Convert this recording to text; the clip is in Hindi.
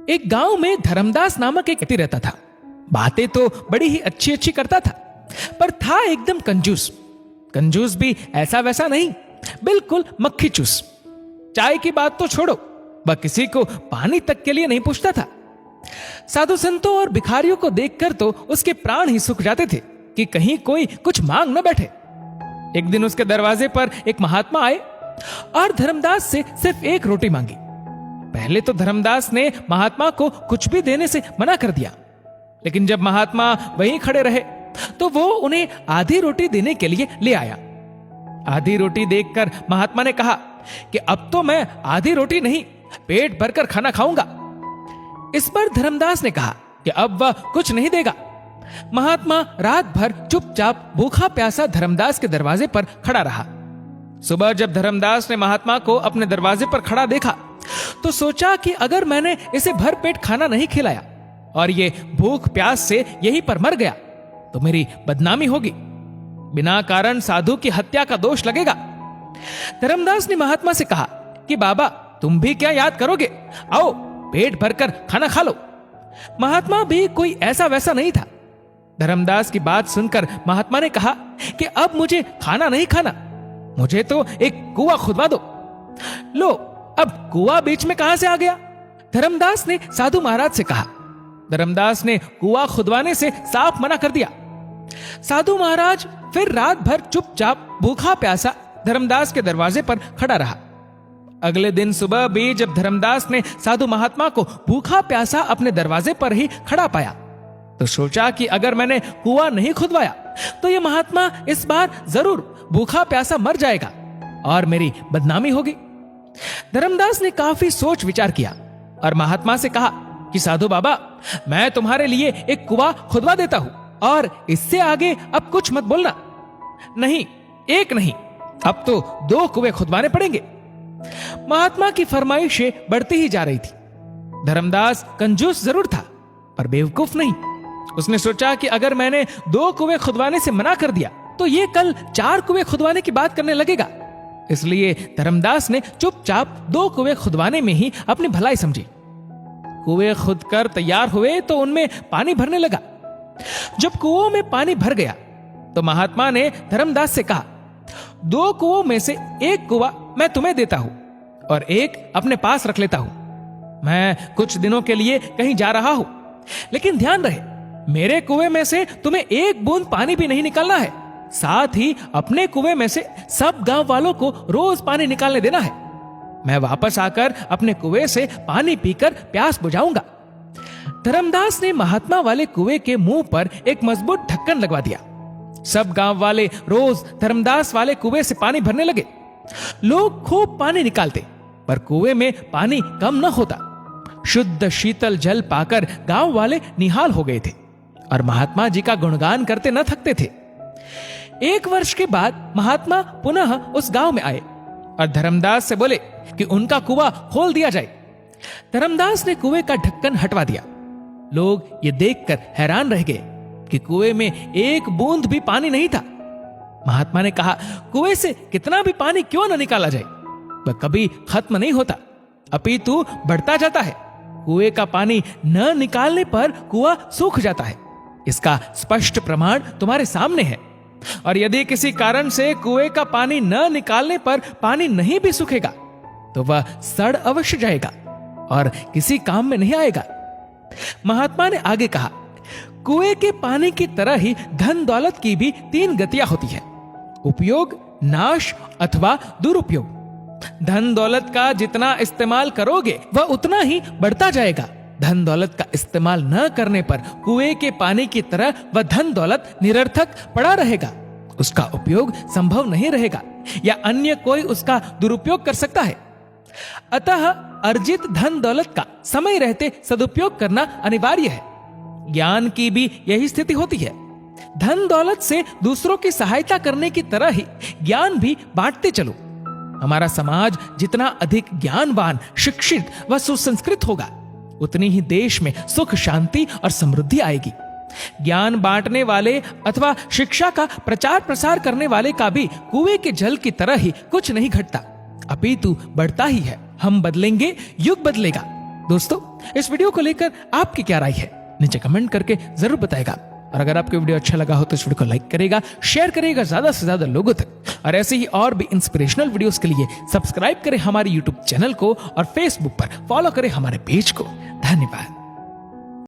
एक गांव में धर्मदास नामक एक व्यक्ति रहता था। बातें तो बड़ी ही अच्छी अच्छी करता था, पर था एकदम कंजूस। कंजूस भी ऐसा वैसा नहीं, बिल्कुल मक्खी चूस। चाय की बात तो छोड़ो, वह किसी को पानी तक के लिए नहीं पूछता था। साधु संतों और भिखारियों को देखकर तो उसके प्राण ही सूख जाते थे कि कहीं कोई कुछ मांग न बैठे। एक दिन उसके दरवाजे पर एक महात्मा आए और धर्मदास से सिर्फ एक रोटी मांगी। पहले तो धर्मदास ने महात्मा को कुछ भी देने से मना कर दिया, लेकिन जब महात्मा वहीं खड़े रहे तो वो उन्हें आधी रोटी देने के लिए ले आया। आधी रोटी देखकर महात्मा ने कहा कि अब तो मैं आधी रोटी नहीं, पेट भरकर खाना खाऊंगा। इस पर धर्मदास ने कहा कि अब वह कुछ नहीं देगा। महात्मा रात भर चुपचाप भूखा प्यासा धर्मदास के दरवाजे पर खड़ा रहा। सुबह जब धर्मदास ने महात्मा को अपने दरवाजे पर खड़ा देखा तो सोचा कि अगर मैंने इसे भर पेट खाना नहीं खिलाया और ये भूख प्यास से यहीं पर मर गया तो मेरी बदनामी होगी, बिना कारण साधु की हत्या का दोष लगेगा। धर्मदास ने महात्मा से कहा कि बाबा तुम भी क्या याद करोगे, आओ पेट भरकर खाना खा लो। महात्मा भी कोई ऐसा वैसा नहीं था। धर्मदास की बात सुनकर महात्मा ने कहा कि अब मुझे खाना नहीं खाना, मुझे तो एक कुआं खुदवा दो। लो, अब कुआं बीच में कहां से आ गया? धर्मदास ने साधु महाराज से कहा। धर्मदास ने कुआं खुदवाने से साफ मना कर दिया। साधु महाराज फिर रात भर चुपचाप भूखा प्यासा धर्मदास के दरवाजे पर खड़ा रहा। अगले दिन सुबह भी जब धर्मदास ने साधु महात्मा को भूखा प्यासा अपने दरवाजे पर ही खड़ा पाया तो सोचा कि अगर मैंने कुआं नहीं खुदवाया तो यह महात्मा इस बार जरूर भूखा प्यासा मर जाएगा और मेरी बदनामी होगी। धर्मदास ने काफी सोच विचार किया और महात्मा से कहा कि साधु बाबा, मैं तुम्हारे लिए एक कुआं खुदवा देता हूं और इससे आगे अब कुछ मत बोलना। नहीं, एक नहीं, अब तो 2 कुएं खुदवाने पड़ेंगे। महात्मा की फरमाइशें बढ़ती ही जा रही थी। धर्मदास कंजूस जरूर था पर बेवकूफ नहीं। उसने सोचा कि अगर मैंने 2 कुएं खुदवाने से मना कर दिया तो ये कल 4 कुएं खुदवाने की बात करने लगेगा। इसलिए धर्मदास ने चुपचाप 2 कुएं खुदवाने में ही अपनी भलाई समझी। कुएं खुदकर तैयार हुए तो उनमें पानी भरने लगा। जब कुओं में पानी भर गया तो महात्मा ने धर्मदास से कहा, 2 कुओं में से एक कुआं मैं तुम्हें देता हूं और एक अपने पास रख लेता हूं। मैं कुछ दिनों के लिए कहीं जा रहा हूं, लेकिन ध्यान रहे मेरे कुएं में से तुम्हें एक बूंद पानी भी नहीं निकालना है। साथ ही अपने कुएं में से सब गांव वालों को रोज पानी निकालने देना है। मैं वापस आकर अपने कुएं से पानी पीकर प्यास बुझाऊंगा। धर्मदास ने महात्मा वाले कुएं के मुंह पर एक मजबूत ढक्कन लगवा दिया। सब गांव वाले रोज धर्मदास वाले कुएं से पानी भरने लगे। लोग खूब पानी निकालते पर कुएं में पानी कम न होता। शुद्ध शीतल जल पाकर गांव वाले निहाल हो गए थे और महात्मा जी का गुणगान करते न थकते थे। 1 वर्ष के बाद महात्मा पुनः उस गांव में आए और धर्मदास से बोले कि उनका कुआं खोल दिया जाए। धर्मदास ने कुएं का ढक्कन हटवा दिया। लोग ये देखकर हैरान रह गए कि कुएं में एक बूंद भी पानी नहीं था। महात्मा ने कहा, कुएं से कितना भी पानी क्यों न निकाला जाए, वह कभी खत्म नहीं होता, अपितु बढ़ता जाता है। कुएं का पानी न निकालने पर कुआं सूख जाता है। इसका स्पष्ट प्रमाण तुम्हारे सामने है। और यदि किसी कारण से कुएं का पानी न निकालने पर पानी नहीं भी सूखेगा तो वह सड़ अवश्य जाएगा और किसी काम में नहीं आएगा। महात्मा ने आगे कहा, कुएं के पानी की तरह ही धन दौलत की भी 3 गतियां होती है, उपयोग, नाश अथवा दुरुपयोग। धन दौलत का जितना इस्तेमाल करोगे वह उतना ही बढ़ता जाएगा। धन दौलत का इस्तेमाल न करने पर कुएं के पानी की तरह वह धन दौलत निरर्थक पड़ा रहेगा, उसका उपयोग संभव नहीं रहेगा या अन्य कोई उसका दुरुपयोग कर सकता है। अतः अर्जित धन दौलत का समय रहते सदुपयोग करना अनिवार्य है। ज्ञान की भी यही स्थिति होती है। धन दौलत से दूसरों की सहायता करने की तरह ही ज्ञान भी बांटते चलो। हमारा समाज जितना अधिक ज्ञानवान, शिक्षित व सुसंस्कृत होगा उतनी ही देश में सुख, शांति और समृद्धि आएगी। ज्ञान बांटने वाले अथवा शिक्षा का प्रचार प्रसार करने वाले का भी कुएं के जल की तरह ही कुछ नहीं घटता, अपितु बढ़ता ही है। हम बदलेंगे, युग बदलेगा। दोस्तों, इस वीडियो को लेकर आपकी क्या राय है नीचे कमेंट करके जरूर बताएगा। और अगर आपको वीडियो अच्छा लगा हो तो इस वीडियो को लाइक करेगा, शेयर करेगा ज्यादा से ज्यादा लोगों तक। और ऐसे ही और भी इंस्पिरेशनल वीडियोस के लिए सब्सक्राइब करें हमारे यूट्यूब चैनल को और फेसबुक पर फॉलो करें हमारे पेज को। धन्यवाद।